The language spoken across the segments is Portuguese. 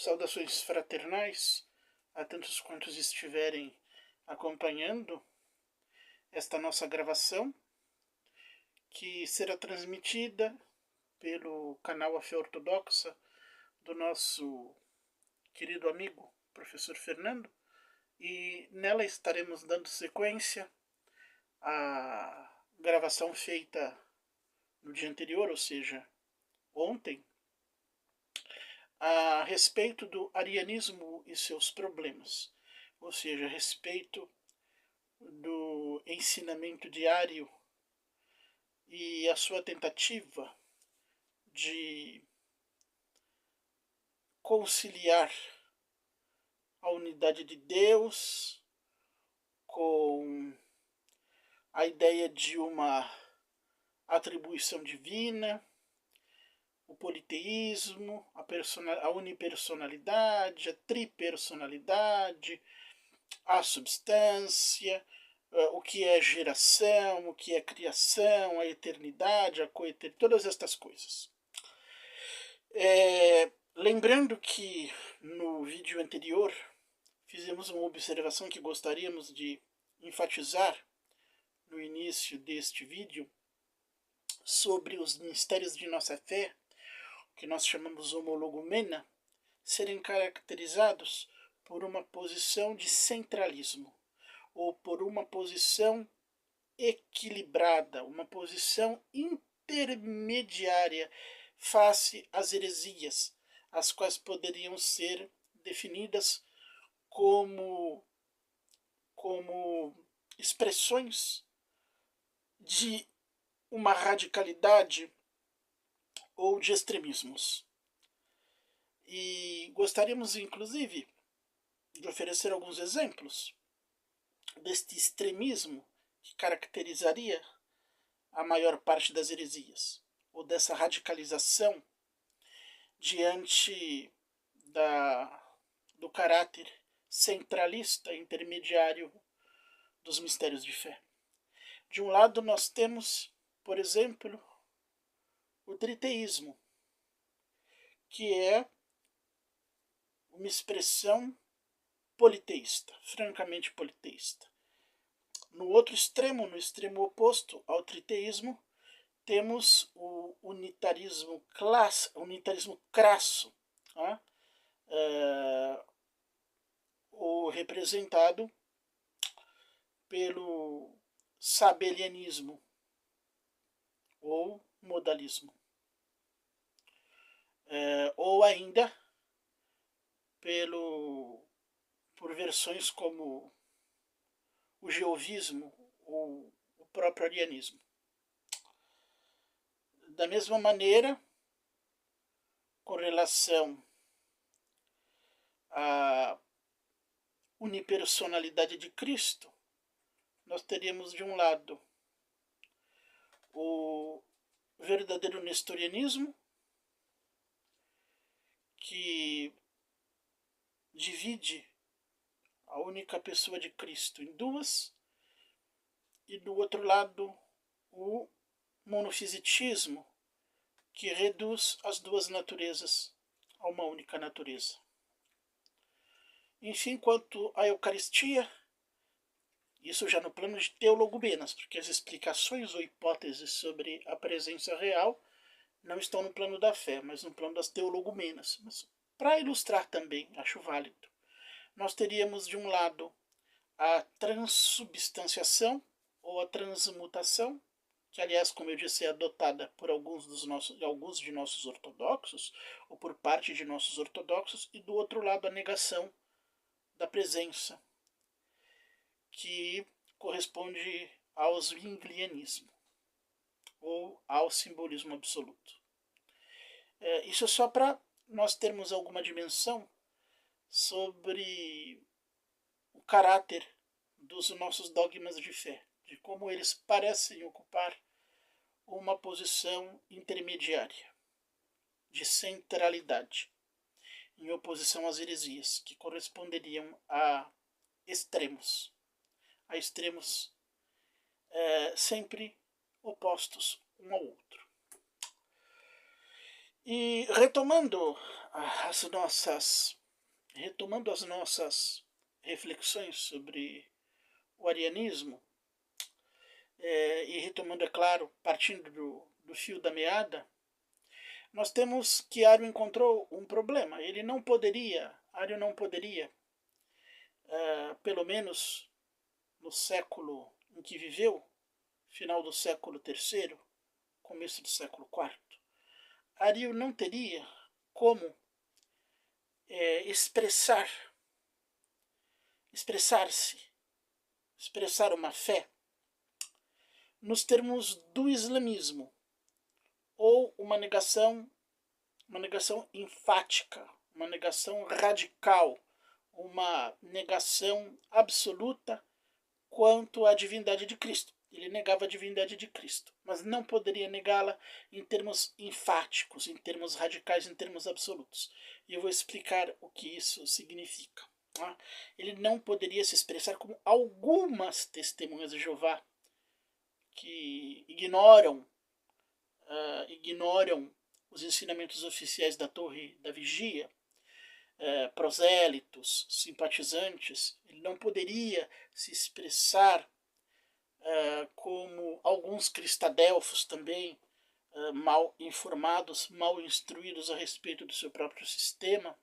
Saudações fraternais a tantos quantos estiverem acompanhando esta nossa gravação, que será transmitida pelo canal A Fé Ortodoxa do nosso querido amigo professor Fernando, e nela estaremos dando sequência à gravação feita no dia anterior, ou seja, ontem, a respeito do arianismo e seus problemas, ou seja, a respeito do ensinamento diário e a sua tentativa de conciliar a unidade de Deus com a ideia de uma atribuição divina, o politeísmo, a unipersonalidade, a tripersonalidade, a substância, o que é geração, o que é criação, a eternidade, a coeternidade, todas estas coisas. Lembrando que no vídeo anterior fizemos uma observação que gostaríamos de enfatizar no início deste vídeo sobre os mistérios de nossa fé, que nós chamamos homologumena, serem caracterizados por uma posição de centralismo, ou por uma posição equilibrada, uma posição intermediária face às heresias, as quais poderiam ser definidas como expressões de uma radicalidade ou de extremismos. E gostaríamos, inclusive, de oferecer alguns exemplos deste extremismo que caracterizaria a maior parte das heresias, ou dessa radicalização diante do caráter centralista intermediário dos mistérios de fé. De um lado nós temos, por exemplo, o triteísmo, que é uma expressão politeísta, francamente politeísta. No outro extremo, no extremo oposto ao triteísmo, temos o unitarismo crasso, tá? Representado pelo sabelianismo ou modalismo, ou ainda por versões como o jeovismo ou o próprio arianismo. Da mesma maneira, com relação à unipersonalidade de Cristo, nós teríamos de um lado o verdadeiro nestorianismo, que divide a única pessoa de Cristo em duas, e do outro lado o monofisitismo, que reduz as duas naturezas a uma única natureza. Enfim, quanto à Eucaristia, isso já no plano de teologumenas, porque as explicações ou hipóteses sobre a presença real não estão no plano da fé, mas no plano das teologumenas. Mas para ilustrar também, acho válido, nós teríamos de um lado a transubstanciação ou a transmutação, que aliás, como eu disse, é adotada por alguns de nossos ortodoxos, ou por parte de nossos ortodoxos, e do outro lado a negação da presença, que corresponde ao zwinglianismo, ou ao simbolismo absoluto. Isso é só para nós termos alguma dimensão sobre o caráter dos nossos dogmas de fé, de como eles parecem ocupar uma posição intermediária, de centralidade, em oposição às heresias, que corresponderiam a extremos sempre opostos um ao outro. E retomando retomando as nossas reflexões sobre o arianismo, e retomando, é claro, partindo do fio da meada, nós temos que Ario encontrou um problema. Ario não poderia, pelo menos no século em que viveu, final do século III, começo do século IV, Ario não teria como expressar uma fé nos termos do islamismo, ou uma negação enfática, uma negação radical, uma negação absoluta quanto à divindade de Cristo. Ele negava a divindade de Cristo, mas não poderia negá-la em termos enfáticos, em termos radicais, em termos absolutos. E eu vou explicar o que isso significa. Tá? Ele não poderia se expressar como algumas testemunhas de Jeová que ignoram os ensinamentos oficiais da Torre da Vigia, prosélitos, simpatizantes. Ele não poderia se expressar como alguns cristadelfos também, mal informados, mal instruídos a respeito do seu próprio sistema.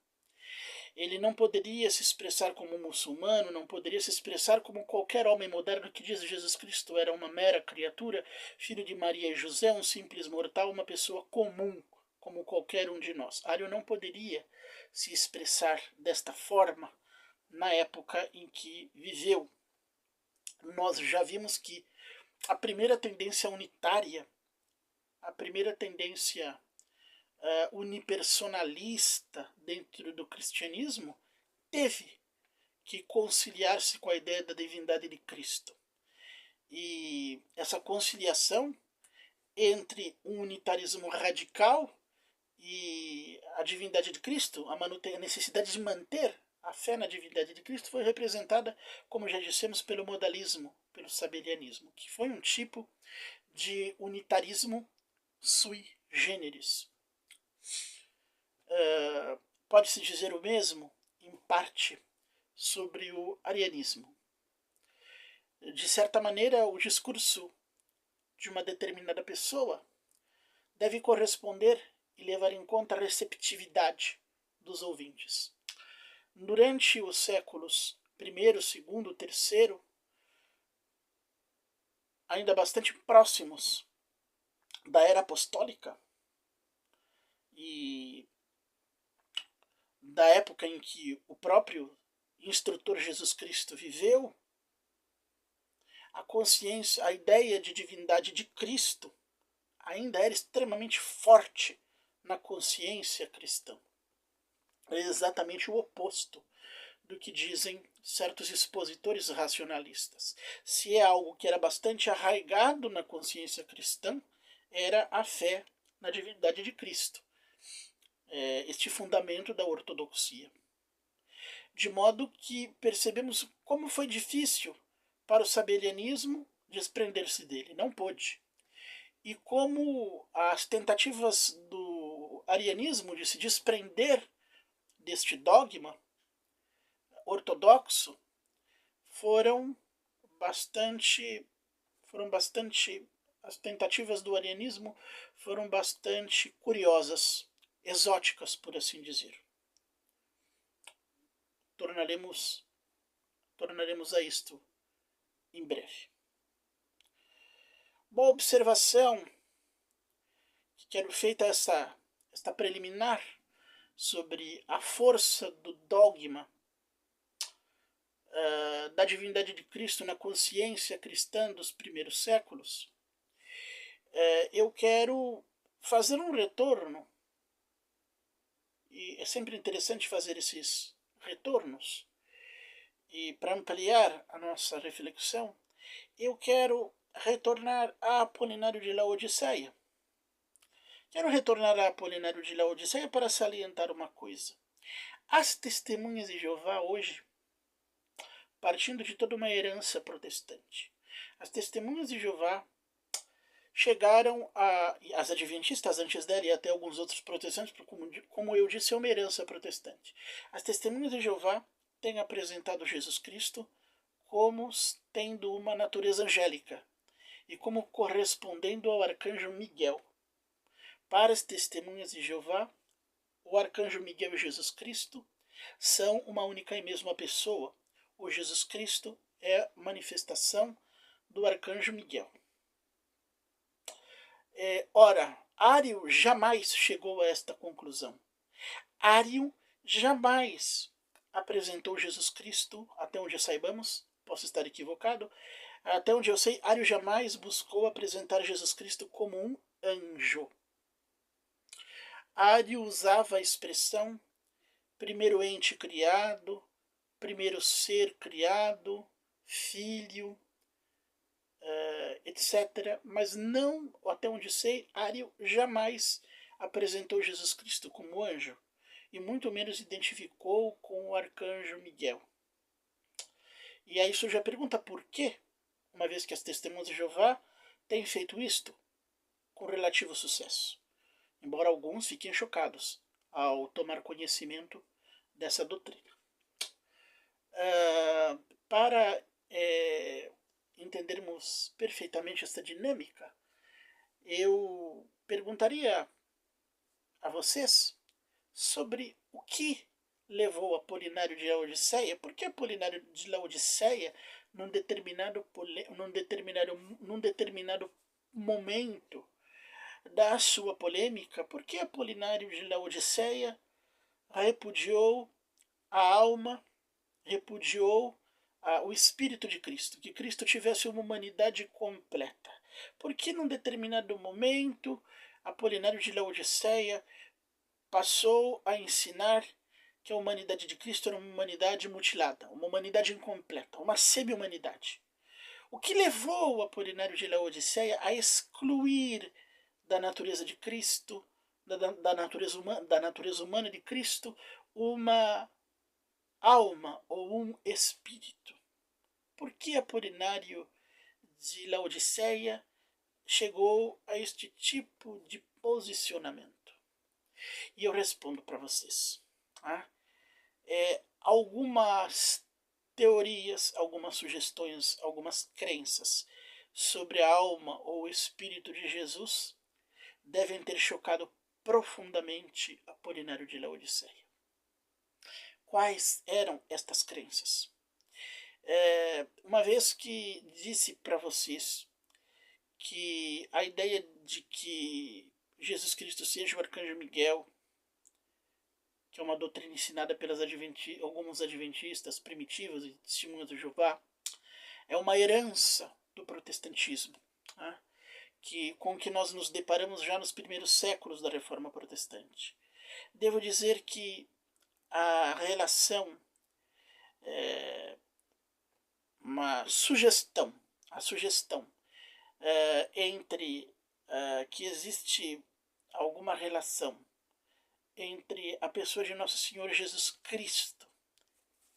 Ele não poderia se expressar como muçulmano, não poderia se expressar como qualquer homem moderno que diz que Jesus Cristo era uma mera criatura, filho de Maria e José, um simples mortal, uma pessoa comum, como qualquer um de nós. Ario não poderia se expressar desta forma na época em que viveu. Nós já vimos que a primeira tendência unitária, a primeira tendência unipersonalista dentro do cristianismo teve que conciliar-se com a ideia da divindade de Cristo. E essa conciliação entre um unitarismo radical e a divindade de Cristo, a necessidade de manter a fé na divindade de Cristo, foi representada, como já dissemos, pelo modalismo, pelo sabelianismo, que foi um tipo de unitarismo sui generis. Pode-se dizer o mesmo, em parte, sobre o arianismo. De certa maneira, o discurso de uma determinada pessoa deve corresponder e levar em conta a receptividade dos ouvintes. Durante os séculos I, II, III, ainda bastante próximos da era apostólica e da época em que o próprio instrutor Jesus Cristo viveu, a ideia de divindade de Cristo ainda era extremamente forte na consciência cristã. É exatamente o oposto do que dizem certos expositores racionalistas. Se é algo que era bastante arraigado na consciência cristã, era a fé na divindade de Cristo. Este fundamento da ortodoxia. De modo que percebemos como foi difícil para o sabelianismo desprender-se dele. Não pôde. E como as tentativas do arianismo de se desprender deste dogma ortodoxo foram bastante, as tentativas do arianismo foram bastante curiosas, exóticas, por assim dizer. Tornaremos a isto em breve. Boa observação que quero feita esta preliminar sobre a força do dogma da divindade de Cristo na consciência cristã dos primeiros séculos. Eu quero fazer um retorno, e é sempre interessante fazer esses retornos, e para ampliar a nossa reflexão, eu quero retornar a Apolinário de Laodiceia. Quero retornar a Apolinário de Laodiceia para salientar uma coisa. As testemunhas de Jeová hoje, partindo de toda uma herança protestante, as testemunhas de Jeová chegaram as adventistas antes dela e até alguns outros protestantes, porque como eu disse, é uma herança protestante. As testemunhas de Jeová têm apresentado Jesus Cristo como tendo uma natureza angélica e como correspondendo ao arcanjo Miguel. Para as testemunhas de Jeová, o arcanjo Miguel e Jesus Cristo são uma única e mesma pessoa. O Jesus Cristo é manifestação do arcanjo Miguel. Ora, Ário jamais chegou a esta conclusão. Ário jamais apresentou Jesus Cristo, até onde saibamos, posso estar equivocado, até onde eu sei, Ário jamais buscou apresentar Jesus Cristo como um anjo. Ário usava a expressão primeiro ente criado, primeiro ser criado, filho, etc. Mas não, até onde sei, Ário jamais apresentou Jesus Cristo como anjo, e muito menos identificou com o arcanjo Miguel. E aí isso já pergunta por quê, uma vez que as testemunhas de Jeová têm feito isto com relativo sucesso, embora alguns fiquem chocados ao tomar conhecimento dessa doutrina. Para entendermos perfeitamente essa dinâmica, eu perguntaria a vocês sobre o que levou Apolinário de Laodiceia, porque Apolinário de Laodiceia, num determinado momento da sua polêmica, porque Apolinário de Laodiceia repudiou a alma, repudiou o Espírito de Cristo, que Cristo tivesse uma humanidade completa. Porque num determinado momento, Apolinário de Laodiceia passou a ensinar que a humanidade de Cristo era uma humanidade mutilada, uma humanidade incompleta, uma semi-humanidade. O que levou o Apolinário de Laodiceia a excluir da natureza de Cristo, da natureza humana de Cristo, uma alma ou um espírito. Por que Apolinário de Laodiceia chegou a este tipo de posicionamento? E eu respondo para vocês. Algumas teorias, algumas sugestões, algumas crenças sobre a alma ou o espírito de Jesus devem ter chocado profundamente Apolinário de Laodiceia. Quais eram estas crenças? Uma vez que disse para vocês que a ideia de que Jesus Cristo seja o arcanjo Miguel, que é uma doutrina ensinada pelas alguns adventistas primitivos e testemunhas de Jeová, é uma herança do protestantismo, com que nós nos deparamos já nos primeiros séculos da Reforma Protestante. Devo dizer que a relação, a sugestão entre que existe alguma relação entre a pessoa de Nosso Senhor Jesus Cristo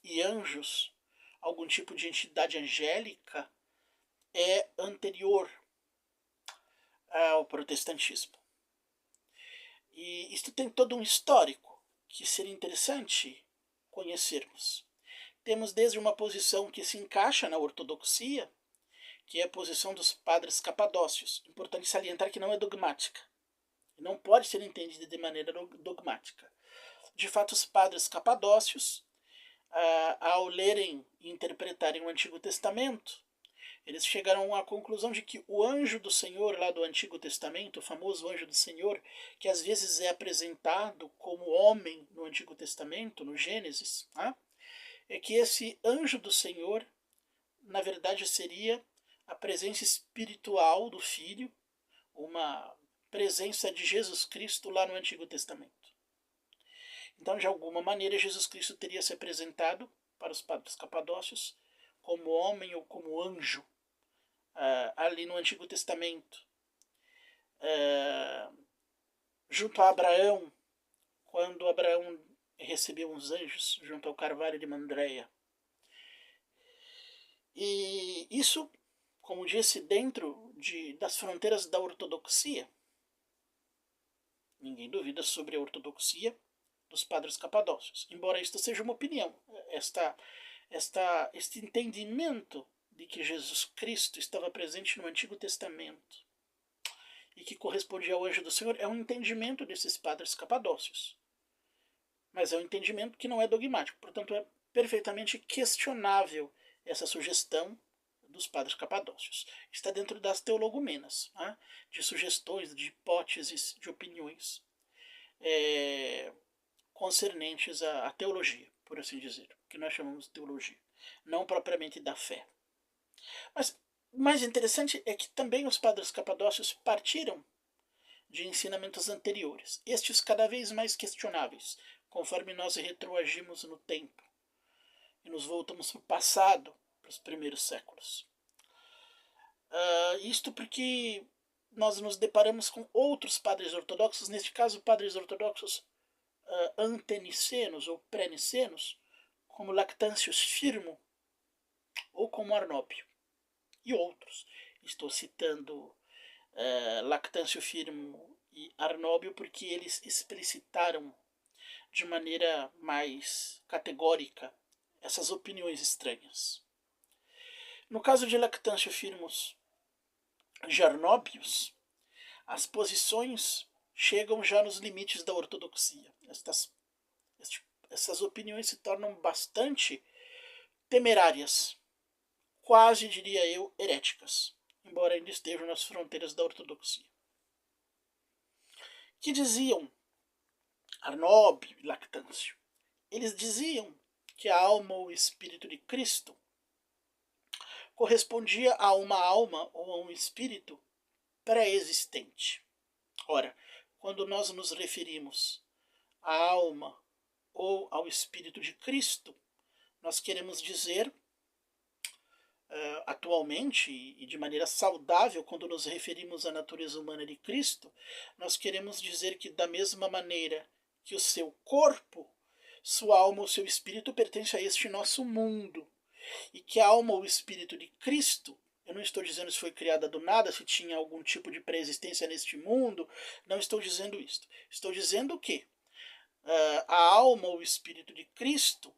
e anjos, algum tipo de entidade angélica, é anterior ao protestantismo. E isto tem todo um histórico que seria interessante conhecermos. Temos desde uma posição que se encaixa na ortodoxia, que é a posição dos padres capadócios. Importante salientar que não é dogmática. Não pode ser entendida de maneira dogmática. De fato, os padres capadócios, ao lerem e interpretarem o Antigo Testamento, eles chegaram à conclusão de que o anjo do Senhor, lá do Antigo Testamento, o famoso anjo do Senhor, que às vezes é apresentado como homem no Antigo Testamento, no Gênesis, é que esse anjo do Senhor, na verdade, seria a presença espiritual do Filho, uma presença de Jesus Cristo lá no Antigo Testamento. Então, de alguma maneira, Jesus Cristo teria se apresentado para os padres capadócios como homem ou como anjo ali no Antigo Testamento. Junto a Abraão, quando Abraão recebeu uns anjos junto ao Carvalho de Mandréia. E isso, como disse, dentro das fronteiras da ortodoxia. Ninguém duvida sobre a ortodoxia dos padres capadócios, embora isto seja uma opinião. Este entendimento de que Jesus Cristo estava presente no Antigo Testamento e que correspondia ao anjo do Senhor é um entendimento desses padres capadócios. Mas é um entendimento que não é dogmático, portanto é perfeitamente questionável essa sugestão dos padres capadócios. Está dentro das teologomenas, né, de sugestões, de hipóteses, de opiniões concernentes à teologia, por assim dizer, que nós chamamos de teologia, não propriamente da fé. Mas o mais interessante é que também os padres capadócios partiram de ensinamentos anteriores, estes cada vez mais questionáveis, conforme nós retroagimos no tempo e nos voltamos para o passado, para os primeiros séculos. Isto porque nós nos deparamos com outros padres ortodoxos, neste caso padres ortodoxos antenicenos ou pré-nicenos, como Lactantius Firmo ou como Arnóbio e outros. Estou citando Lactâncio Firmo e Arnóbio porque eles explicitaram de maneira mais categórica essas opiniões estranhas. No caso de Lactâncio Firmus de Arnóbios, as posições chegam já nos limites da ortodoxia. Essas opiniões se tornam bastante temerárias, quase, diria eu, heréticas, embora ainda estejam nas fronteiras da ortodoxia. Que diziam Arnóbio e Lactâncio? Eles diziam que a alma ou espírito de Cristo correspondia a uma alma ou a um espírito pré-existente. Ora, quando nós nos referimos à alma ou ao espírito de Cristo, nós queremos dizer, atualmente e de maneira saudável, quando nos referimos à natureza humana de Cristo, nós queremos dizer que da mesma maneira que o seu corpo, sua alma ou seu espírito pertence a este nosso mundo, e que a alma ou espírito de Cristo, eu não estou dizendo se foi criada do nada, se tinha algum tipo de pré-existência neste mundo, não estou dizendo isto. Estou dizendo que a alma ou espírito de Cristo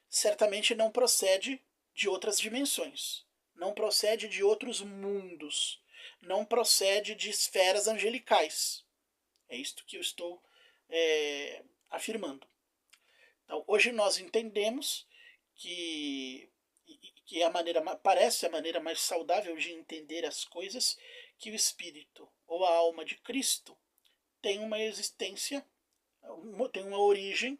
certamente não procede de outras dimensões, não procede de outros mundos, não procede de esferas angelicais. É isto que eu estou afirmando. Então, hoje nós entendemos que parece a maneira mais saudável de entender as coisas, que o espírito ou a alma de Cristo tem uma existência, tem uma origem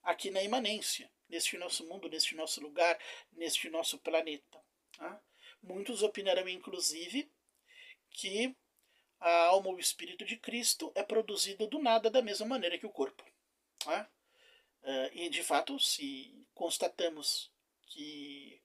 aqui na imanência, neste nosso mundo, neste nosso lugar, neste nosso planeta. Tá? Muitos opinarão, inclusive, que a alma ou o espírito de Cristo é produzido do nada da mesma maneira que o corpo. Tá? E, de fato, se constatamos que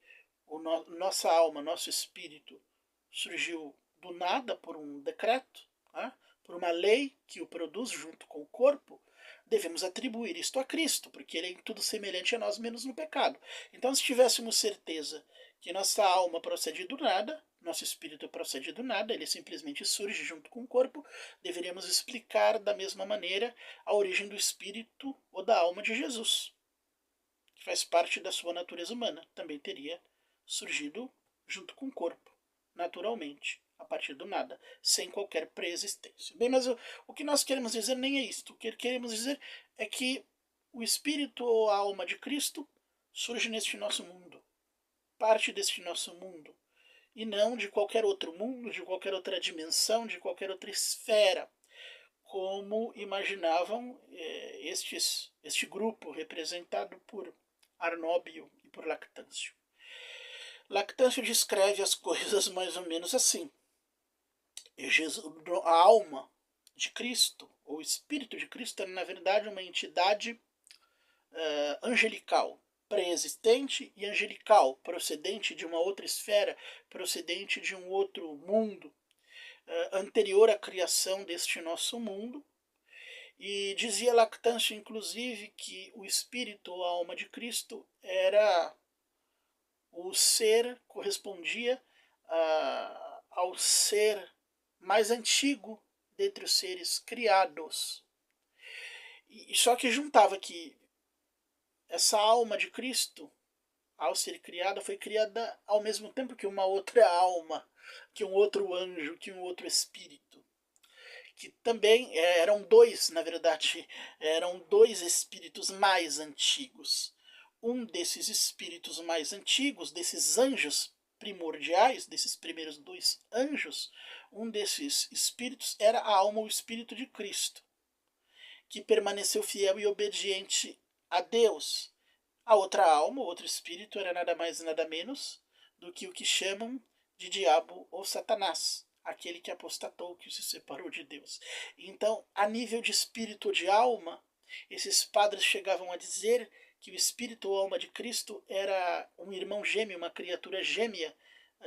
nossa alma, nosso espírito surgiu do nada por um decreto, tá? Por uma lei que o produz junto com o corpo, devemos atribuir isto a Cristo, porque ele é em tudo semelhante a nós, menos no pecado. Então, se tivéssemos certeza que nossa alma procede do nada, nosso espírito procede do nada, ele simplesmente surge junto com o corpo, deveríamos explicar da mesma maneira a origem do espírito ou da alma de Jesus, que faz parte da sua natureza humana, também teria surgido junto com o corpo, naturalmente, a partir do nada, sem qualquer pré-existência. Bem, mas o que nós queremos dizer nem é isto. O que queremos dizer é que o espírito ou a alma de Cristo surge neste nosso mundo, parte deste nosso mundo, e não de qualquer outro mundo, de qualquer outra dimensão, de qualquer outra esfera, como imaginavam este grupo representado por Arnóbio e por Lactâncio. Lactâncio descreve as coisas mais ou menos assim. A alma de Cristo, ou o Espírito de Cristo, é na verdade uma entidade angelical, pré-existente e angelical, procedente de uma outra esfera, procedente de um outro mundo, anterior à criação deste nosso mundo. E dizia Lactâncio, inclusive, que o Espírito ou a alma de Cristo era o ser, correspondia ao ser mais antigo dentre os seres criados. E só que juntava que essa alma de Cristo, ao ser criada, foi criada ao mesmo tempo que uma outra alma, que um outro anjo, que um outro espírito. Que também eram dois, na verdade, eram dois espíritos mais antigos. Um desses espíritos mais antigos, desses anjos primordiais, desses primeiros dois anjos, um desses espíritos era a alma, o espírito de Cristo, que permaneceu fiel e obediente a Deus. A outra alma, o outro espírito, era nada mais e nada menos do que o que chamam de diabo ou Satanás, aquele que apostatou, que se separou de Deus. Então, a nível de espírito ou de alma, esses padres chegavam a dizer que o espírito ou alma de Cristo era um irmão gêmeo, uma criatura gêmea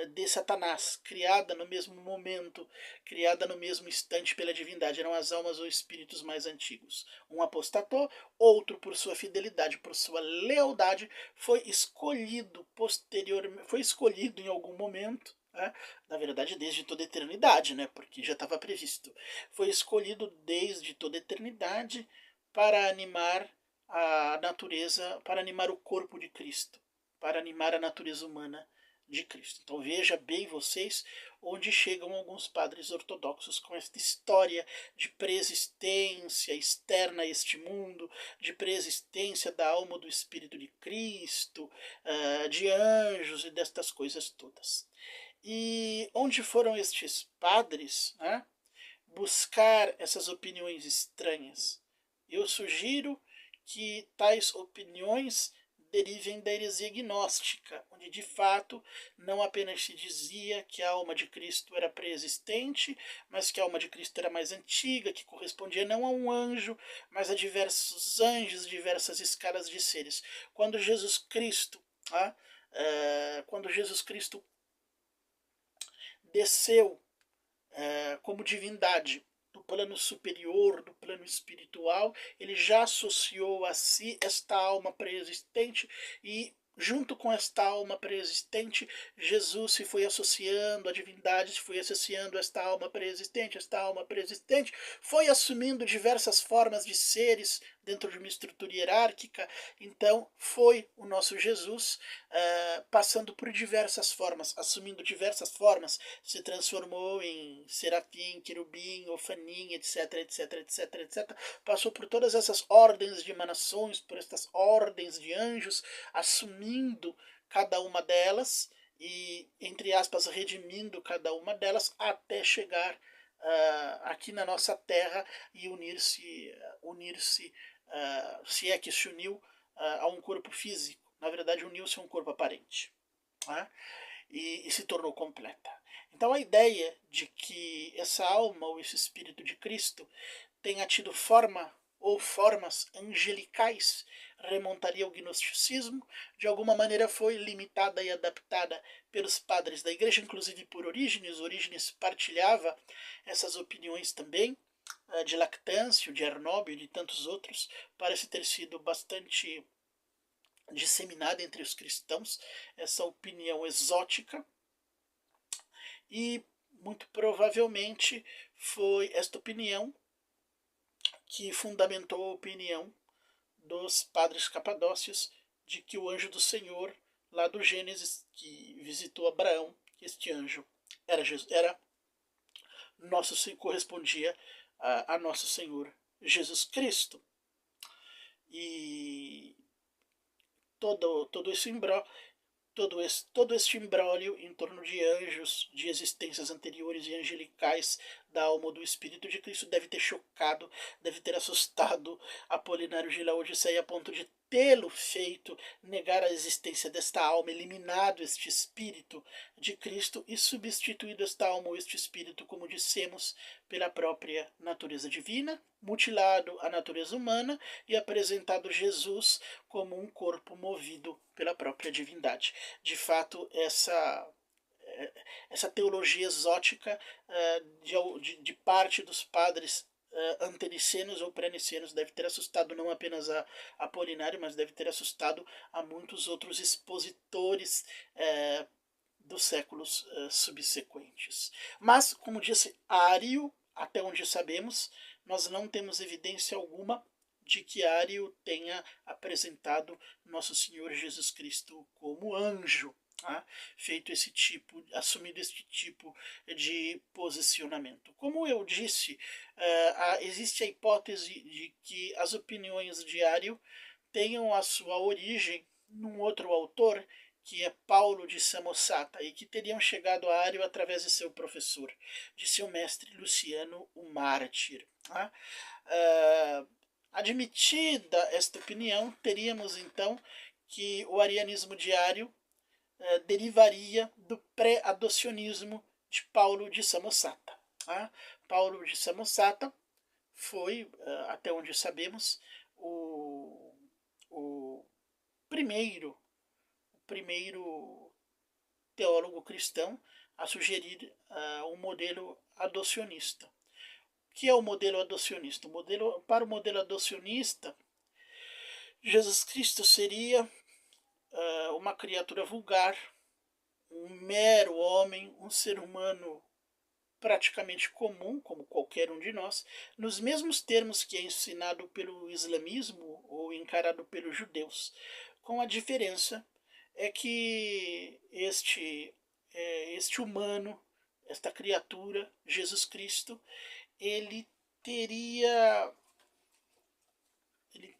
de Satanás, criada no mesmo momento, criada no mesmo instante pela divindade. Eram as almas ou espíritos mais antigos. Um apostatou, outro, por sua fidelidade, por sua lealdade, foi escolhido posteriormente, foi escolhido em algum momento, né? Na verdade desde toda a eternidade, né? Porque já estava previsto. Foi escolhido desde toda a eternidade para animar a natureza, para animar o corpo de Cristo, para animar a natureza humana de Cristo. Então veja bem vocês onde chegam alguns padres ortodoxos com esta história de preexistência externa a este mundo, de preexistência da alma do Espírito de Cristo, de anjos e destas coisas todas. E onde foram estes padres, né, buscar essas opiniões estranhas? Eu sugiro que tais opiniões derivem da heresia gnóstica, onde de fato não apenas se dizia que a alma de Cristo era pré-existente, mas que a alma de Cristo era mais antiga, que correspondia não a um anjo, mas a diversos anjos, diversas escalas de seres. Quando Jesus Cristo, quando Jesus Cristo desceu como divindade do plano superior, do plano espiritual, ele já associou a si esta alma pré-existente e junto com esta alma pré-existente, Jesus se foi associando, a divindade se foi associando a esta alma pré-existente, foi assumindo diversas formas de seres dentro de uma estrutura hierárquica. Então foi o nosso Jesus passando por diversas formas, assumindo diversas formas, se transformou em serafim, querubim, ofanim, etc, etc, etc, etc. Passou por todas essas ordens de emanações, por estas ordens de anjos, assumindo cada uma delas e, entre aspas, redimindo cada uma delas até chegar aqui na nossa terra e unir-se, se é que se uniu a um corpo físico. Na verdade, uniu-se a um corpo aparente, né? E se tornou completa. Então a ideia de que essa alma ou esse espírito de Cristo tenha tido forma ou formas angelicais remontaria ao gnosticismo, de alguma maneira foi limitada e adaptada pelos padres da igreja, inclusive por Orígenes. Orígenes partilhava essas opiniões também, de Lactâncio, de Arnóbio e de tantos outros. Parece ter sido bastante disseminada entre os cristãos essa opinião exótica, e muito provavelmente foi esta opinião que fundamentou a opinião dos padres capadócios de que o anjo do Senhor, lá do Gênesis, que visitou Abraão, este anjo era Jesus, correspondia a nosso Senhor Jesus Cristo. E todo esse imbróglio, todo este imbróglio em torno de anjos, de existências anteriores e angelicais da alma ou do Espírito de Cristo deve ter chocado, deve ter assustado Apolinário de Laodiceia a ponto de tê-lo feito negar a existência desta alma, eliminado este Espírito de Cristo e substituído esta alma ou este Espírito, como dissemos, pela própria natureza divina, mutilado a natureza humana e apresentado Jesus como um corpo movido pela própria divindade. De fato, essa teologia exótica de parte dos padres antenicenos ou pré-nicenos deve ter assustado não apenas a Apolinário, mas deve ter assustado a muitos outros expositores dos séculos subsequentes. Mas, como disse Ário, até onde sabemos, nós não temos evidência alguma de que Ário tenha apresentado Nosso Senhor Jesus Cristo como anjo, tá? Feito esse tipo, assumido esse tipo de posicionamento. Como eu disse, existe a hipótese de que as opiniões de Ário tenham a sua origem num outro autor, que é Paulo de Samosata, e que teriam chegado a Ário através de seu professor, de seu mestre Luciano o Mártir. Tá? Admitida esta opinião, teríamos então que o arianismo diário derivaria do pré-adocionismo de Paulo de Samosata. Tá? Paulo de Samosata foi, até onde sabemos, o primeiro teólogo cristão a sugerir um modelo adocionista. O que é o modelo adocionista? Para o modelo adocionista, Jesus Cristo seria uma criatura vulgar, um mero homem, um ser humano praticamente comum, como qualquer um de nós, nos mesmos termos que é ensinado pelo islamismo ou encarado pelos judeus, com a diferença é que este humano, esta criatura, Jesus Cristo, ele teria ele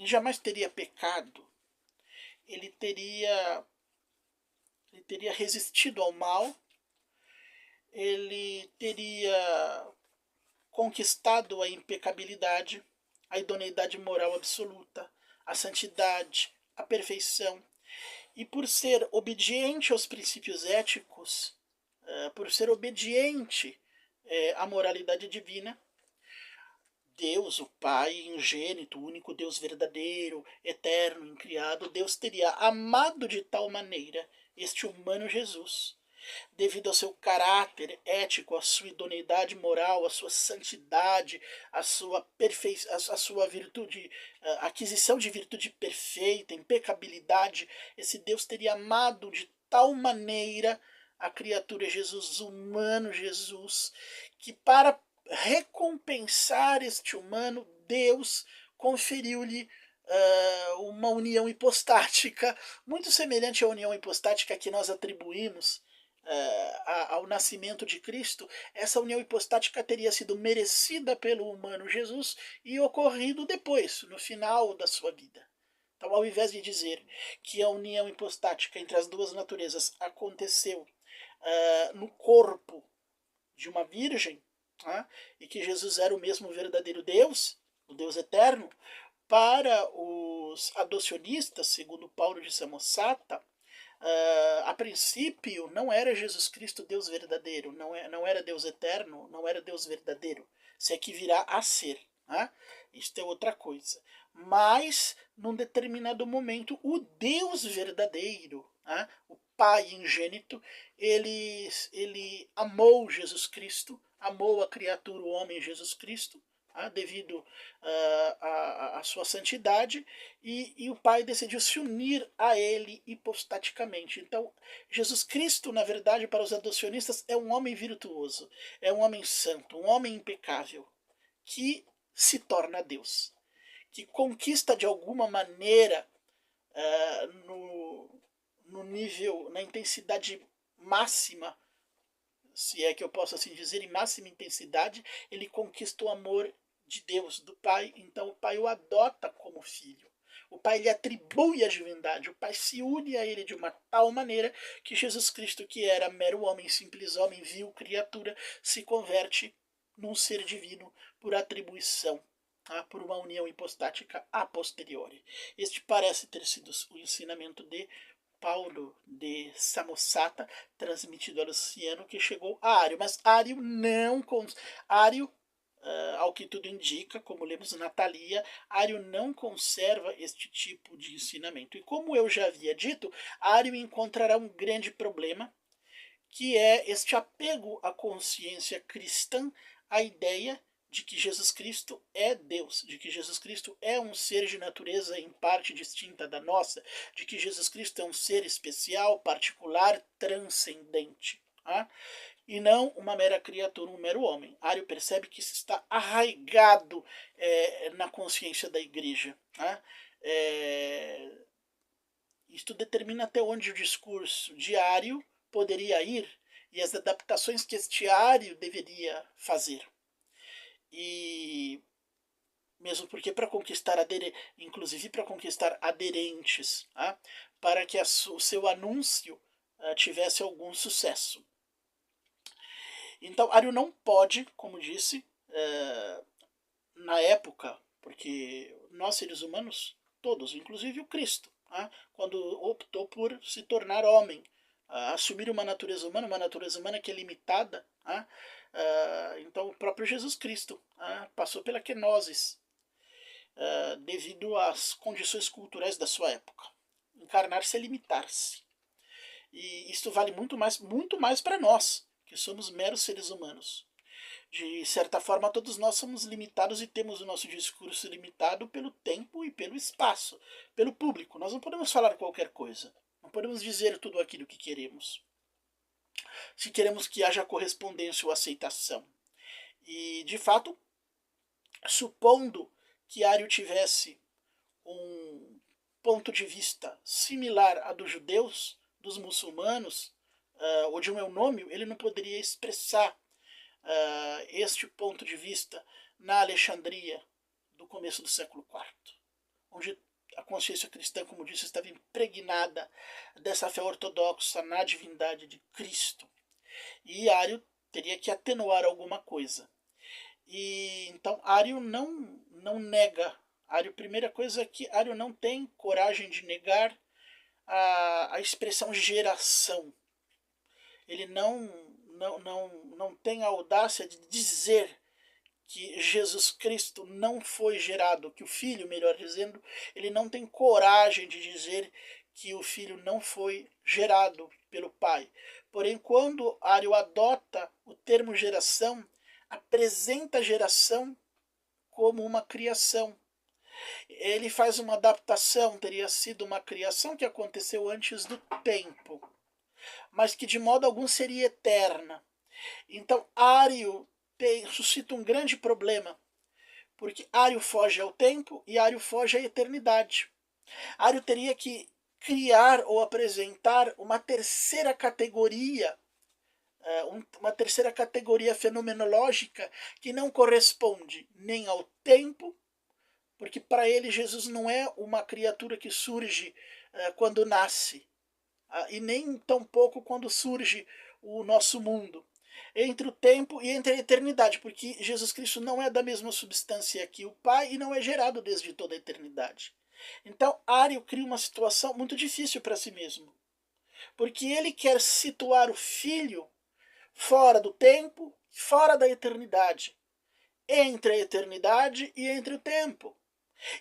jamais teria pecado, ele teria resistido ao mal, ele teria conquistado a impecabilidade, a idoneidade moral absoluta, a santidade, a perfeição. E por ser obediente aos princípios éticos, por ser obediente à moralidade divina, Deus, o Pai ingênito, o único Deus verdadeiro, eterno, incriado, Deus teria amado de tal maneira este humano Jesus, devido ao seu caráter ético, à sua idoneidade moral, à sua santidade, à sua à sua virtude, a aquisição de virtude perfeita, impecabilidade, esse Deus teria amado de tal maneira a criatura Jesus, humano Jesus, que para recompensar este humano, Deus conferiu-lhe uma união hipostática, muito semelhante à união hipostática que nós atribuímos ao nascimento de Cristo. Essa união hipostática teria sido merecida pelo humano Jesus e ocorrido depois, no final da sua vida. Então, ao invés de dizer que a união hipostática entre as duas naturezas aconteceu no corpo de uma virgem, e que Jesus era o mesmo verdadeiro Deus, o Deus eterno, para os adocionistas, segundo Paulo de Samosata, a princípio não era Jesus Cristo Deus verdadeiro, não era Deus eterno, não era Deus verdadeiro, se é que virá a ser. Isto é outra coisa. Mas, num determinado momento, o Deus verdadeiro, o Pai ingênito, ele amou Jesus Cristo, amou a criatura, o homem Jesus Cristo, devido à sua santidade, e o Pai decidiu se unir a ele hipostaticamente. Então, Jesus Cristo, na verdade, para os adocionistas, é um homem virtuoso, é um homem santo, um homem impecável, que se torna Deus, que conquista de alguma maneira no nível, na intensidade máxima, se é que eu posso assim dizer, em máxima intensidade, ele conquista o amor de Deus, do Pai. Então o Pai o adota como filho. O Pai lhe atribui a divindade. O Pai se une a ele de uma tal maneira que Jesus Cristo, que era mero homem, simples homem, vil criatura, se converte num ser divino por atribuição, por uma união hipostática a posteriori. Este parece ter sido o ensinamento de Paulo de Samosata, transmitido a Luciano, que chegou a Ário. Mas Ário não... Ário, ao que tudo indica, como lemos na Thalia, Ário não conserva este tipo de ensinamento. E como eu já havia dito, Ário encontrará um grande problema, que é este apego à consciência cristã, à ideia de que Jesus Cristo é Deus, de que Jesus Cristo é um ser de natureza em parte distinta da nossa, de que Jesus Cristo é um ser especial, particular, transcendente, tá? E não uma mera criatura, um mero homem. Ario percebe que isso está arraigado na consciência da igreja. Tá? Isto determina até onde o discurso de Ario poderia ir e as adaptações que este Ario deveria fazer. E mesmo porque para conquistar inclusive para conquistar aderentes, tá? Para que o seu anúncio tivesse algum sucesso. Então, Ario não pode, como disse, na época, porque nós seres humanos, todos, inclusive o Cristo, quando optou por se tornar homem, assumir uma natureza humana que é limitada, então o próprio Jesus Cristo passou pela kenosis, devido às condições culturais da sua época. Encarnar-se é limitar-se. E isso vale muito mais para nós, que somos meros seres humanos. De certa forma, todos nós somos limitados e temos o nosso discurso limitado pelo tempo e pelo espaço, pelo público. Nós não podemos falar qualquer coisa. Não podemos dizer tudo aquilo que queremos. Se queremos que haja correspondência ou aceitação. E, de fato, supondo que Ario tivesse um ponto de vista similar a dos judeus, dos muçulmanos, ou de um eunômio, ele não poderia expressar este ponto de vista na Alexandria do começo do século IV, onde a consciência cristã, como disse, estava impregnada dessa fé ortodoxa na divindade de Cristo. E Ario teria que atenuar alguma coisa. E então Ario não nega. Ario, primeira coisa é que Ario não tem coragem de negar a expressão geração. Ele não tem a audácia de dizer que Jesus Cristo não foi gerado, que o Filho, melhor dizendo, ele não tem coragem de dizer que o Filho não foi gerado pelo Pai. Porém, quando Ario adota o termo geração, apresenta a geração como uma criação. Ele faz uma adaptação, teria sido uma criação que aconteceu antes do tempo, mas que de modo algum seria eterna. Então, Ario suscita um grande problema, porque Ario foge ao tempo e Ario foge à eternidade. Ario teria que criar ou apresentar uma terceira categoria, fenomenológica que não corresponde nem ao tempo, porque para ele Jesus não é uma criatura que surge quando nasce, e nem tampouco quando surge o nosso mundo. Entre o tempo e entre a eternidade, porque Jesus Cristo não é da mesma substância que o Pai e não é gerado desde toda a eternidade. Então, Ario cria uma situação muito difícil para si mesmo, porque ele quer situar o Filho fora do tempo, fora da eternidade, entre a eternidade e entre o tempo.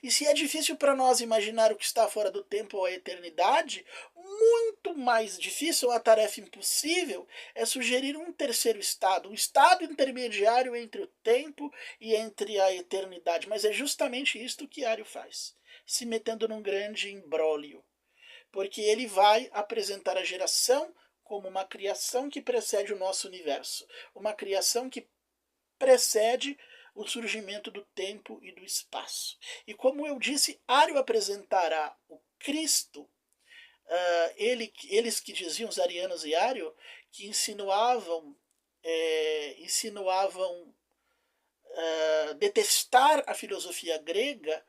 E se é difícil para nós imaginar o que está fora do tempo ou a eternidade, muito mais difícil, a tarefa impossível, é sugerir um terceiro estado, um estado intermediário entre o tempo e entre a eternidade. Mas é justamente isto que Ario faz, se metendo num grande imbróglio, porque ele vai apresentar a geração como uma criação que precede o nosso universo, uma criação que precede o surgimento do tempo e do espaço. E como eu disse, Ario apresentará o Cristo, eles que diziam, os arianos e Ario, que insinuavam detestar a filosofia grega,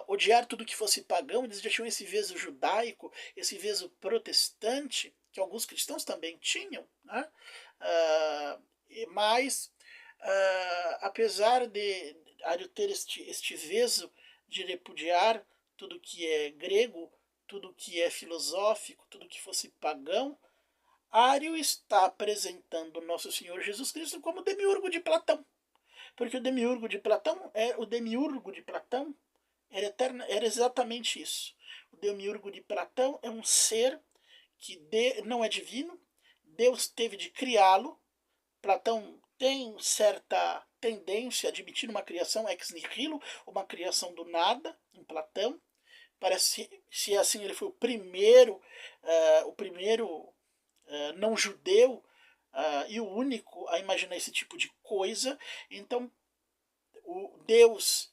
odiar tudo que fosse pagão. Eles já tinham esse veso judaico, esse veso protestante, que alguns cristãos também tinham, né? Mas apesar de Ario ter este veso de repudiar tudo que é grego, tudo que é filosófico, tudo que fosse pagão, Ario está apresentando Nosso Senhor Jesus Cristo como demiurgo de Platão. Porque o demiurgo de Platão era exatamente isso. O demiurgo de Platão é um ser que não é divino, Deus teve de criá-lo. Platão tem certa tendência a admitir uma criação ex nihilo, uma criação do nada, em Platão. Parece, se assim, ele foi o primeiro não judeu e o único a imaginar esse tipo de coisa. Então, o Deus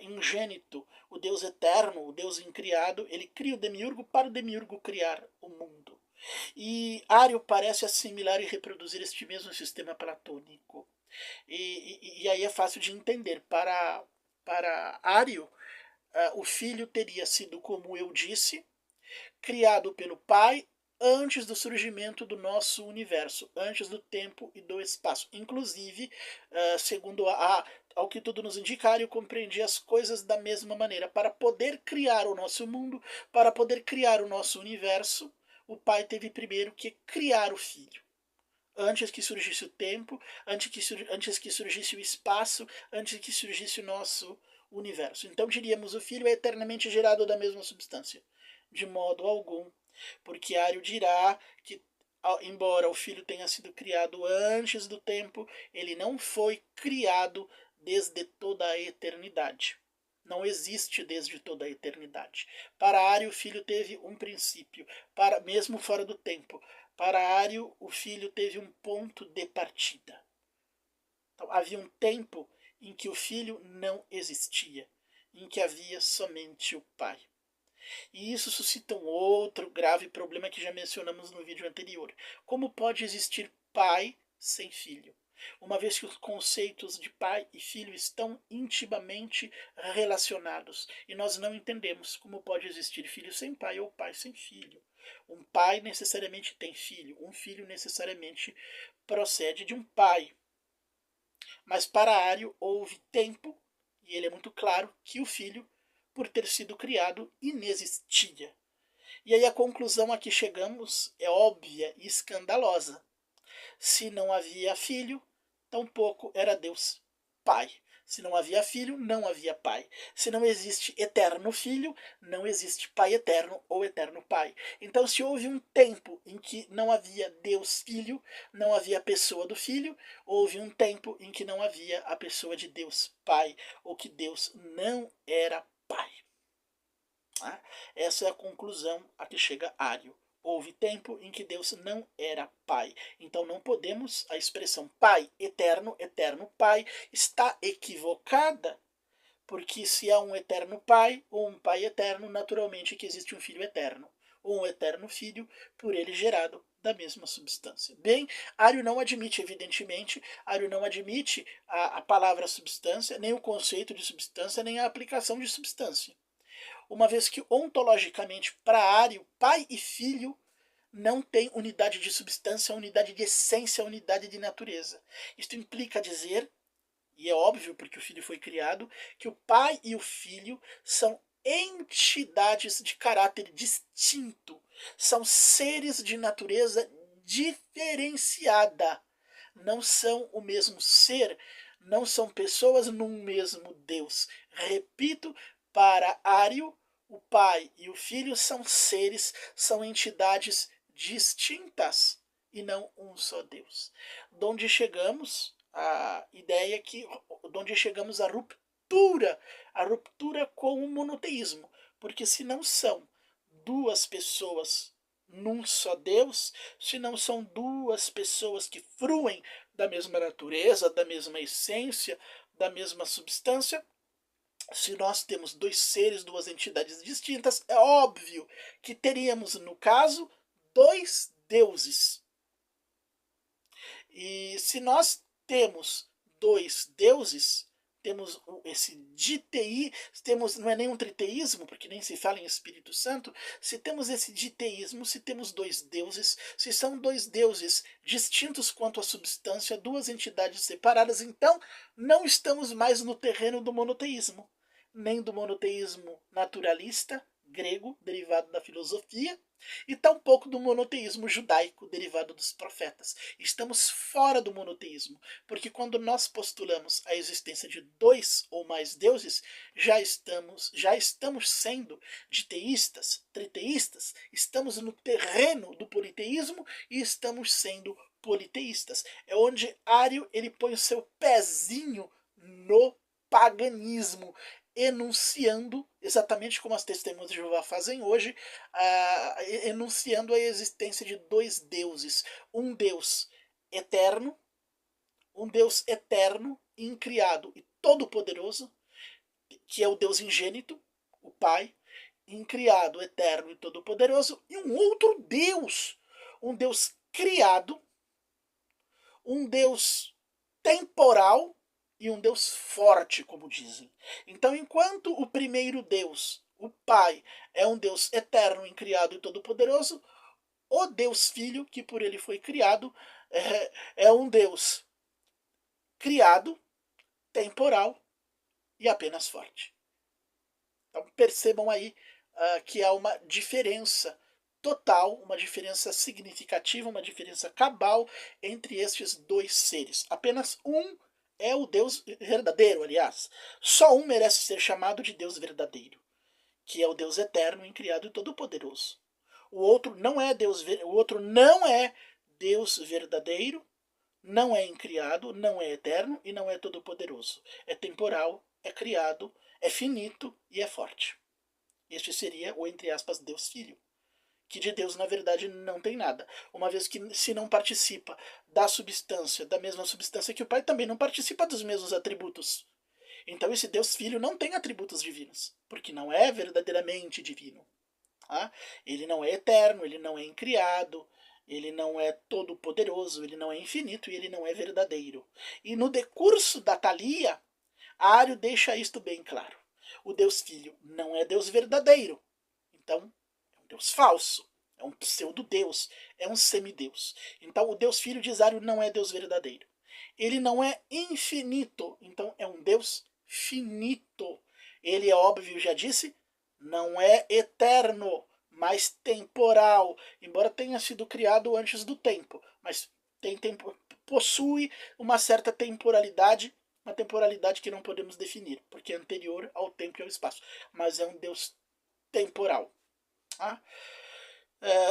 ingênito, o Deus eterno, o Deus incriado, ele cria o demiurgo para o demiurgo criar o mundo. E Ário parece assimilar e reproduzir este mesmo sistema platônico. E aí é fácil de entender. Para Ário, o filho teria sido, como eu disse, criado pelo pai antes do surgimento do nosso universo, antes do tempo e do espaço. Inclusive, segundo ao que tudo nos indica, Ário compreendia as coisas da mesma maneira. Para poder criar o nosso mundo, para poder criar o nosso universo, o pai teve primeiro que criar o filho. Antes que surgisse o tempo, antes que surgisse o espaço, antes que surgisse o nosso universo. Então diríamos, o filho é eternamente gerado da mesma substância. De modo algum, porque Ário dirá que, embora o filho tenha sido criado antes do tempo, ele não foi criado desde toda a eternidade. Não existe desde toda a eternidade. Para Ário, o filho teve um princípio, mesmo fora do tempo. Para Ário, o filho teve um ponto de partida. Então, havia um tempo em que o filho não existia, em que havia somente o pai. E isso suscita um outro grave problema que já mencionamos no vídeo anterior. Como pode existir pai sem filho? Uma vez que os conceitos de pai e filho estão intimamente relacionados, e nós não entendemos como pode existir filho sem pai ou pai sem filho. Um pai necessariamente tem filho, um filho necessariamente procede de um pai. Mas para Ário houve tempo, e ele é muito claro, que o filho, por ter sido criado, inexistia. E aí a conclusão a que chegamos é óbvia e escandalosa. Se não havia filho, tampouco era Deus Pai. Se não havia filho, não havia pai. Se não existe eterno filho, não existe pai eterno ou eterno pai. Então, se houve um tempo em que não havia Deus Filho, não havia a pessoa do Filho, houve um tempo em que não havia a pessoa de Deus Pai, ou que Deus não era pai. Essa é a conclusão a que chega Ário. Houve tempo em que Deus não era pai. Então não podemos, a expressão pai eterno, eterno pai, está equivocada. Porque se há um eterno pai ou um pai eterno, naturalmente que existe um filho eterno. Ou um eterno filho, por ele gerado da mesma substância. Bem, Ário não admite, evidentemente, Ário não admite a palavra substância, nem o conceito de substância, nem a aplicação de substância. Uma vez que ontologicamente para Ário, pai e filho não têm unidade de substância, unidade de essência, unidade de natureza. Isto implica dizer, e é óbvio porque o filho foi criado, que o pai e o filho são entidades de caráter distinto, são seres de natureza diferenciada, não são o mesmo ser, não são pessoas num mesmo Deus. Repito, para Ário, o pai e o filho são seres, são entidades distintas e não um só Deus. Donde chegamos a ideia que, donde chegamos à ruptura com o monoteísmo, porque se não são duas pessoas num só Deus, se não são duas pessoas que fruem da mesma natureza, da mesma essência, da mesma substância, se nós temos dois seres, duas entidades distintas, é óbvio que teríamos, no caso, dois deuses. E se nós temos dois deuses, temos esse diteísmo, não é nem um triteísmo, porque nem se fala em Espírito Santo, se temos esse diteísmo, se temos dois deuses, se são dois deuses distintos quanto à substância, duas entidades separadas, então não estamos mais no terreno do monoteísmo, nem do monoteísmo naturalista, grego, derivado da filosofia, e tampouco do monoteísmo judaico derivado dos profetas. Estamos fora do monoteísmo, porque quando nós postulamos a existência de dois ou mais deuses, já estamos sendo diteístas, triteístas, estamos no terreno do politeísmo e estamos sendo politeístas. É onde Ário ele põe o seu pezinho no paganismo, enunciando, exatamente como as testemunhas de Jeová fazem hoje, enunciando a existência de dois deuses. Eterno, um Deus eterno, incriado e todo-poderoso, que é o Deus ingênito, o Pai, incriado, eterno e todo-poderoso, e um outro Deus, um Deus criado, um Deus temporal e um Deus forte, como dizem. Então, enquanto o primeiro Deus, o Pai, é um Deus eterno, incriado e todo-poderoso, o Deus Filho, que por ele foi criado, é um Deus criado, temporal e apenas forte. Então percebam aí que há uma diferença total, uma diferença significativa, uma diferença cabal entre estes dois seres. Apenas um é o Deus verdadeiro, aliás. Só um merece ser chamado de Deus verdadeiro, que é o Deus eterno, incriado e todo-poderoso. O outro não é Deus verdadeiro, não é incriado, não é eterno e não é todo-poderoso. É temporal, é criado, é finito e é forte. Este seria o, entre aspas, Deus Filho, que de Deus na verdade não tem nada, uma vez que se não participa da substância, da mesma substância que o Pai, também não participa dos mesmos atributos. Então esse Deus Filho não tem atributos divinos, porque não é verdadeiramente divino. Tá? Ele não é eterno, ele não é incriado, ele não é todo poderoso, ele não é infinito e ele não é verdadeiro. E no decurso da Thalia, Ário deixa isto bem claro. O Deus Filho não é Deus verdadeiro. Então, é um Deus falso. É um pseudo-deus. É um semideus. Então, o Deus Filho, diz Ário, não é Deus verdadeiro. Ele não é infinito. Então, é um Deus finito. Ele é óbvio, já disse, não é eterno, mas temporal. Embora tenha sido criado antes do tempo. Mas possui uma certa temporalidade, uma temporalidade que não podemos definir, porque é anterior ao tempo e ao espaço, mas é um Deus temporal. Tá?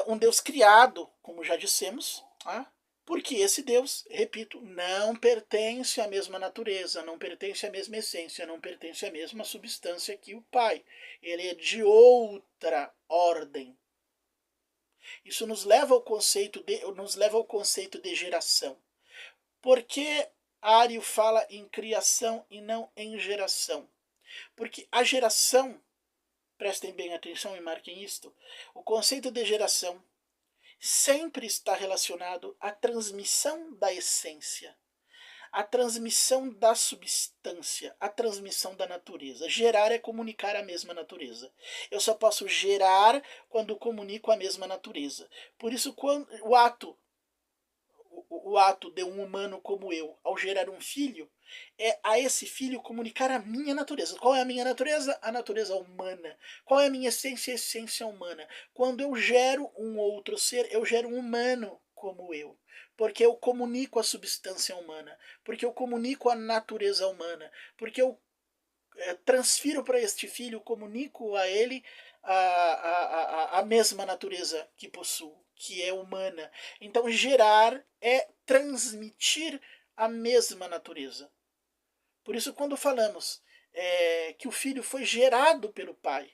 Um Deus criado, como já dissemos, tá? Porque esse Deus, repito, não pertence à mesma natureza, não pertence à mesma essência, não pertence à mesma substância que o Pai. Ele é de outra ordem. Isso nos leva ao conceito de geração. Por que Ário fala em criação e não em geração? Porque a geração, prestem bem atenção e marquem isto, o conceito de geração sempre está relacionado à transmissão da essência, à transmissão da substância, à transmissão da natureza. Gerar é comunicar a mesma natureza. Eu só posso gerar quando comunico a mesma natureza. Por isso, quando o ato de um humano como eu, ao gerar um filho, é a esse filho comunicar a minha natureza. Qual é a minha natureza? A natureza humana. Qual é a minha essência? A essência humana. Quando eu gero um outro ser, eu gero um humano como eu. Porque eu comunico a substância humana. Porque eu comunico a natureza humana. Porque eu transfiro para este filho, comunico a ele a mesma natureza que possuo, que é humana. Então, gerar é transmitir a mesma natureza. Por isso, quando falamos que o filho foi gerado pelo pai,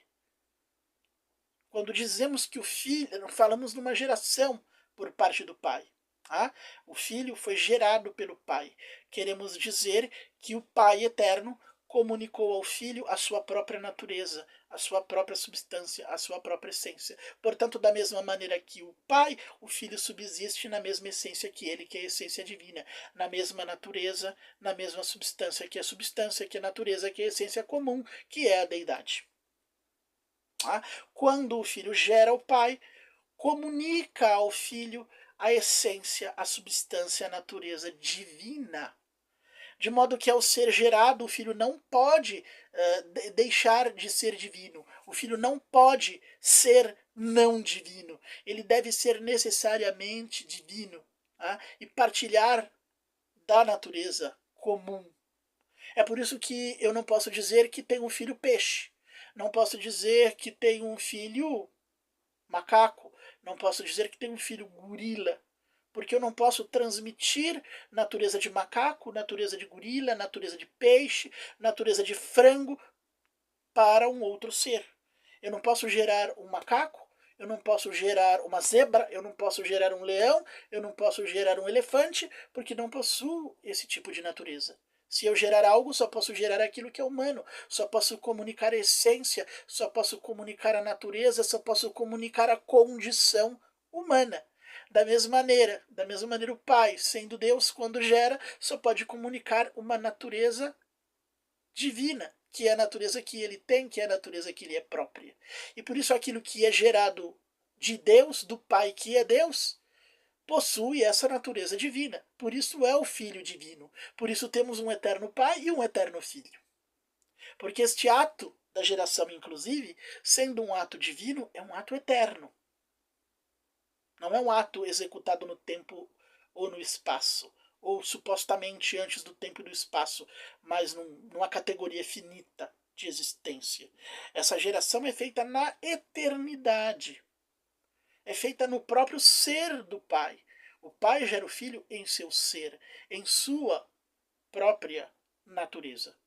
quando dizemos que o filho, falamos numa geração por parte do pai. Tá? O filho foi gerado pelo pai. Queremos dizer que o pai eterno comunicou ao filho a sua própria natureza, a sua própria substância, a sua própria essência. Portanto, da mesma maneira que o pai, o filho subsiste na mesma essência que ele, que é a essência divina, na mesma natureza, na mesma substância, que é a substância, que é a natureza, que é a essência comum, que é a deidade. Tá? Quando o filho gera o pai, comunica ao filho a essência, a substância, a natureza divina. De modo que ao ser gerado, o filho não pode deixar de ser divino. O filho não pode ser não divino. Ele deve ser necessariamente divino, tá? E partilhar da natureza comum. É por isso que eu não posso dizer que tem um filho peixe. Não posso dizer que tem um filho macaco. Não posso dizer que tem um filho gorila. porque eu não posso transmitir natureza de macaco, natureza de gorila, natureza de peixe, natureza de frango para um outro ser. Eu não posso gerar um macaco, eu não posso gerar uma zebra, eu não posso gerar um leão, eu não posso gerar um elefante, porque não possuo esse tipo de natureza. Se eu gerar algo, só posso gerar aquilo que é humano, só posso comunicar a essência, só posso comunicar a natureza, só posso comunicar a condição humana. Da mesma maneira o Pai, sendo Deus, quando gera, só pode comunicar uma natureza divina, que é a natureza que ele tem, que é a natureza que lhe é própria. E por isso aquilo que é gerado de Deus, do Pai que é Deus, possui essa natureza divina. Por isso é o Filho divino. Por isso temos um eterno Pai e um eterno Filho. Porque este ato da geração, inclusive, sendo um ato divino, é um ato eterno. Não é um ato executado no tempo ou no espaço, ou supostamente antes do tempo e do espaço, mas numa categoria finita de existência. Essa geração é feita na eternidade. É feita no próprio ser do Pai. O Pai gera o Filho em seu ser, em sua própria natureza.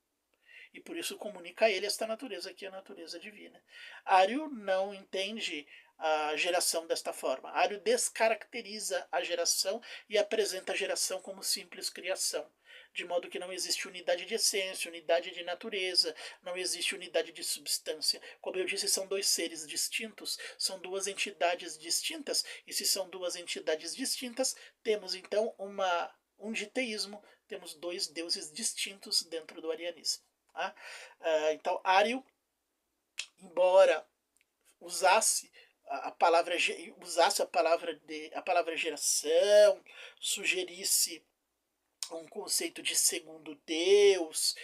E por isso comunica a ele esta natureza, que é a natureza divina. Ário não entende a geração desta forma. Ário descaracteriza a geração e apresenta a geração como simples criação. De modo que não existe unidade de essência, unidade de natureza, não existe unidade de substância. Como eu disse, são dois seres distintos, são duas entidades distintas, e se são duas entidades distintas, temos então um diteísmo, temos dois deuses distintos dentro do arianismo. Tá? Então, Ário, embora usasse a palavra a palavra geração, sugerisse um conceito de segundo Deus,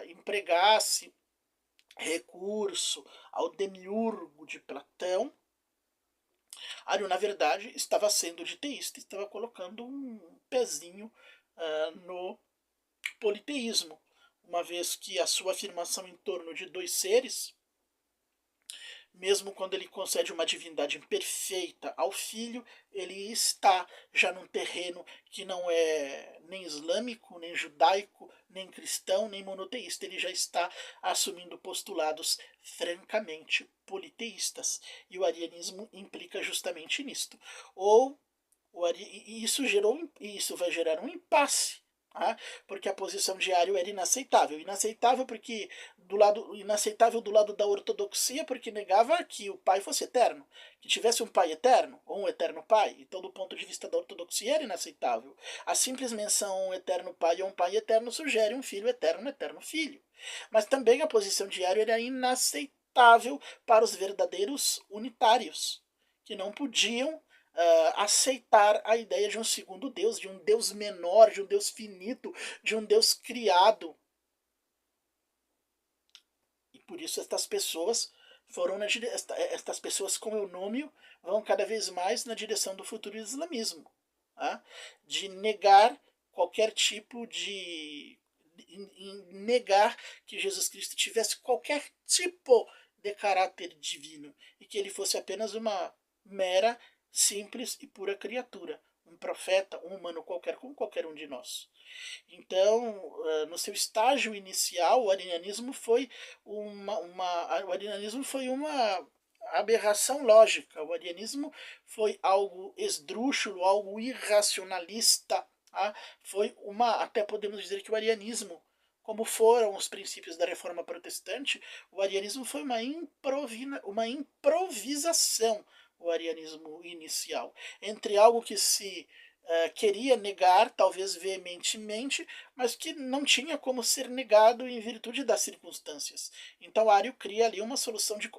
empregasse recurso ao demiurgo de Platão, Ário, na verdade, estava sendo de teísta, estava colocando um pezinho no politeísmo, uma vez que a sua afirmação em torno de dois seres, mesmo quando ele concede uma divindade perfeita ao filho, ele está já num terreno que não é nem islâmico, nem judaico, nem cristão, nem monoteísta. Ele já está assumindo postulados francamente politeístas. E o arianismo implica justamente nisto. Isso vai gerar um impasse. Porque a posição de Ário era inaceitável. Inaceitável do lado da ortodoxia, porque negava que o pai fosse eterno, que tivesse um pai eterno, ou um eterno pai. Então, do ponto de vista da ortodoxia, era inaceitável. A simples menção a um eterno pai ou um pai eterno sugere um filho eterno, eterno filho. Mas também a posição de Ário era inaceitável para os verdadeiros unitários, que não podiam aceitar a ideia de um segundo Deus, de um Deus menor, de um Deus finito, de um Deus criado. E por isso estas pessoas estas pessoas com eunômio vão cada vez mais na direção do futuro islamismo, de negar qualquer tipo de negar que Jesus Cristo tivesse qualquer tipo de caráter divino e que ele fosse apenas uma mera, simples e pura criatura, um profeta, um humano qualquer, como qualquer um de nós. Então, no seu estágio inicial, o arianismo foi uma aberração lógica. O arianismo foi algo esdrúxulo, algo irracionalista. Até podemos dizer que o arianismo, como foram os princípios da Reforma Protestante, o arianismo foi uma improvisação, o arianismo inicial, entre algo que se queria negar, talvez veementemente, mas que não tinha como ser negado em virtude das circunstâncias. Então Ário cria ali uma solução de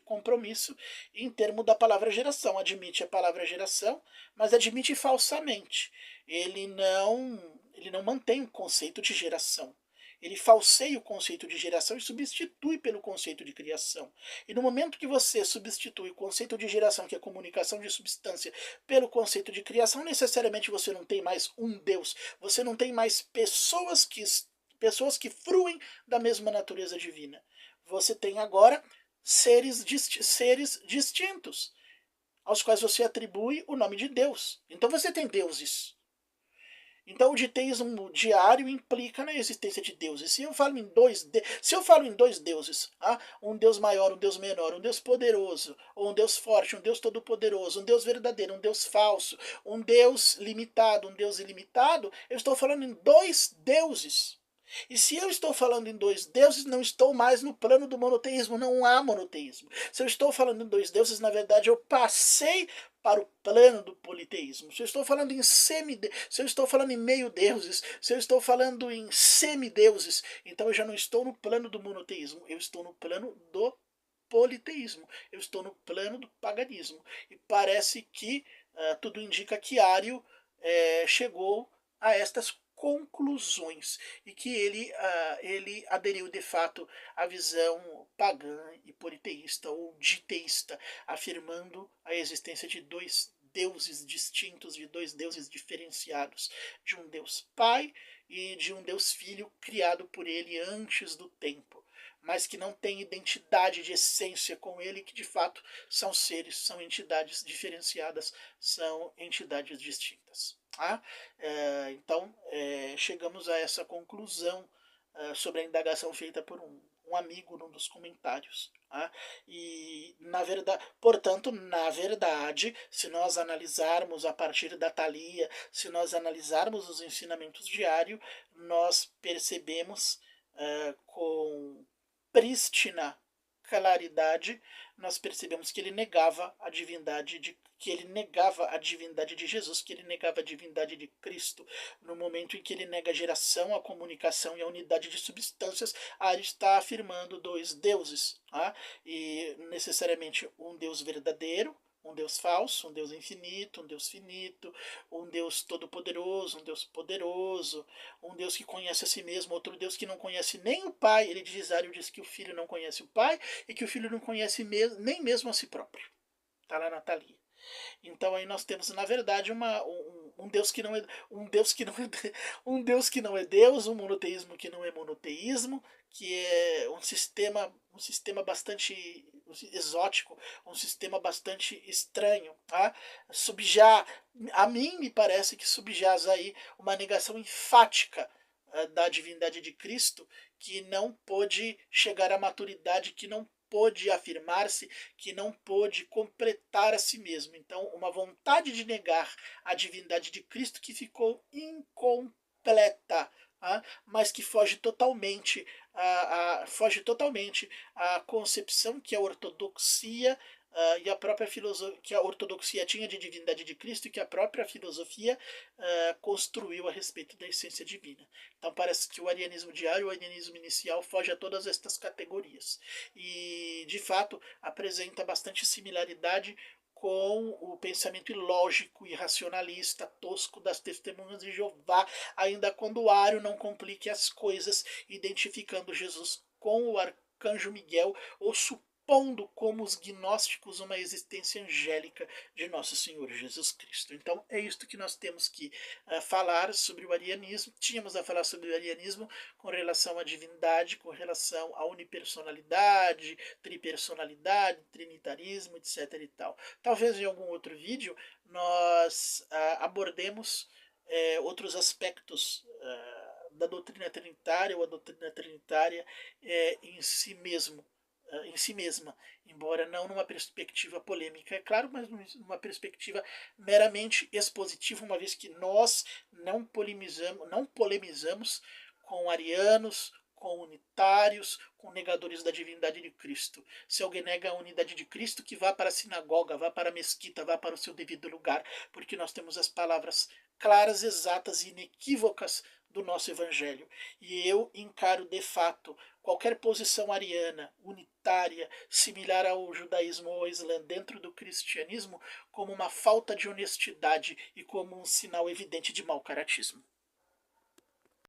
compromisso em termos da palavra geração. Admite a palavra geração, mas admite falsamente. Ele não mantém o conceito de geração. Ele falseia o conceito de geração e substitui pelo conceito de criação. E no momento que você substitui o conceito de geração, que é comunicação de substância, pelo conceito de criação, necessariamente você não tem mais um Deus. Você não tem mais pessoas que fruem da mesma natureza divina. Você tem agora seres distintos. aos quais você atribui o nome de Deus. Então você tem deuses. Então o diteísmo diário implica na existência de deuses. Se eu falo em dois deuses, um Deus maior, um Deus menor, um Deus poderoso, ou um Deus forte, um Deus todo-poderoso, um Deus verdadeiro, um Deus falso, um Deus limitado, um Deus ilimitado, eu estou falando em dois deuses. E se eu estou falando em dois deuses, não estou mais no plano do monoteísmo, não há monoteísmo. Se eu estou falando em dois deuses, na verdade eu passei para o plano do politeísmo. Se eu estou falando em se eu estou falando em meio-deuses, se eu estou falando em semideuses, então eu já não estou no plano do monoteísmo, eu estou no plano do politeísmo, eu estou no plano do paganismo. E parece que tudo indica que Ário chegou a estas conclusões e que ele aderiu de fato à visão pagã e politeísta ou diteísta, afirmando a existência de dois deuses distintos, de dois deuses diferenciados, de um Deus Pai e de um Deus Filho criado por ele antes do tempo, mas que não tem identidade de essência com ele, que de fato são seres, são entidades diferenciadas, são entidades distintas. Então, chegamos a essa conclusão sobre a indagação feita por um amigo num dos comentários. E, portanto, na verdade, se nós analisarmos a partir da Thalia, se nós analisarmos os ensinamentos diários, nós percebemos com prístina claridade, nós percebemos que ele negava a divindade de Jesus, que ele negava a divindade de Cristo. No momento em que ele nega a geração, a comunicação e a unidade de substâncias, ele está afirmando dois deuses, e necessariamente um Deus verdadeiro, um Deus falso, um Deus infinito, um Deus finito, um Deus todo-poderoso, um Deus poderoso, um Deus que conhece a si mesmo, outro Deus que não conhece nem o Pai. Ele diz que o Filho não conhece o Pai e que o Filho não conhece nem mesmo a si próprio. Está lá na Thalia. Então aí nós temos, na verdade, um Deus que não é um Deus que não é um Deus que não é Deus, um monoteísmo que não é monoteísmo, que é um sistema bastante exótico, um sistema bastante estranho, a mim me parece que subjaz aí uma negação enfática da divindade de Cristo, que não pôde chegar à maturidade, que não pôde afirmar-se, que não pôde completar a si mesmo. Então, uma vontade de negar a divindade de Cristo que ficou incompleta, mas que foge totalmente à concepção que a ortodoxia e a própria filosofia, que a ortodoxia tinha de divindade de Cristo e que a própria filosofia construiu a respeito da essência divina. Então parece que o arianismo diário, o arianismo inicial, foge a todas estas categorias. E, de fato, apresenta bastante similaridade com o pensamento ilógico e racionalista tosco das testemunhas de Jeová, ainda quando o Ário não complique as coisas, identificando Jesus com o arcanjo Miguel, ou supondo como os gnósticos uma existência angélica de nosso Senhor Jesus Cristo. Então é isto que nós temos que falar sobre o arianismo. Tínhamos a falar sobre o arianismo com relação à divindade, com relação à unipersonalidade, tripersonalidade, trinitarismo, etc. e tal. Talvez em algum outro vídeo nós abordemos outros aspectos da doutrina trinitária, ou a doutrina trinitária em si mesma, embora não numa perspectiva polêmica, é claro, mas numa perspectiva meramente expositiva, uma vez que nós não polemizamos com arianos, com unitários, com negadores da divindade de Cristo. Se alguém nega a unidade de Cristo, que vá para a sinagoga, vá para a mesquita, vá para o seu devido lugar, porque nós temos as palavras claras, exatas e inequívocas do nosso Evangelho. E eu encaro de fato qualquer posição ariana, unitária, similar ao judaísmo ou ao islã dentro do cristianismo, como uma falta de honestidade e como um sinal evidente de mau caratismo.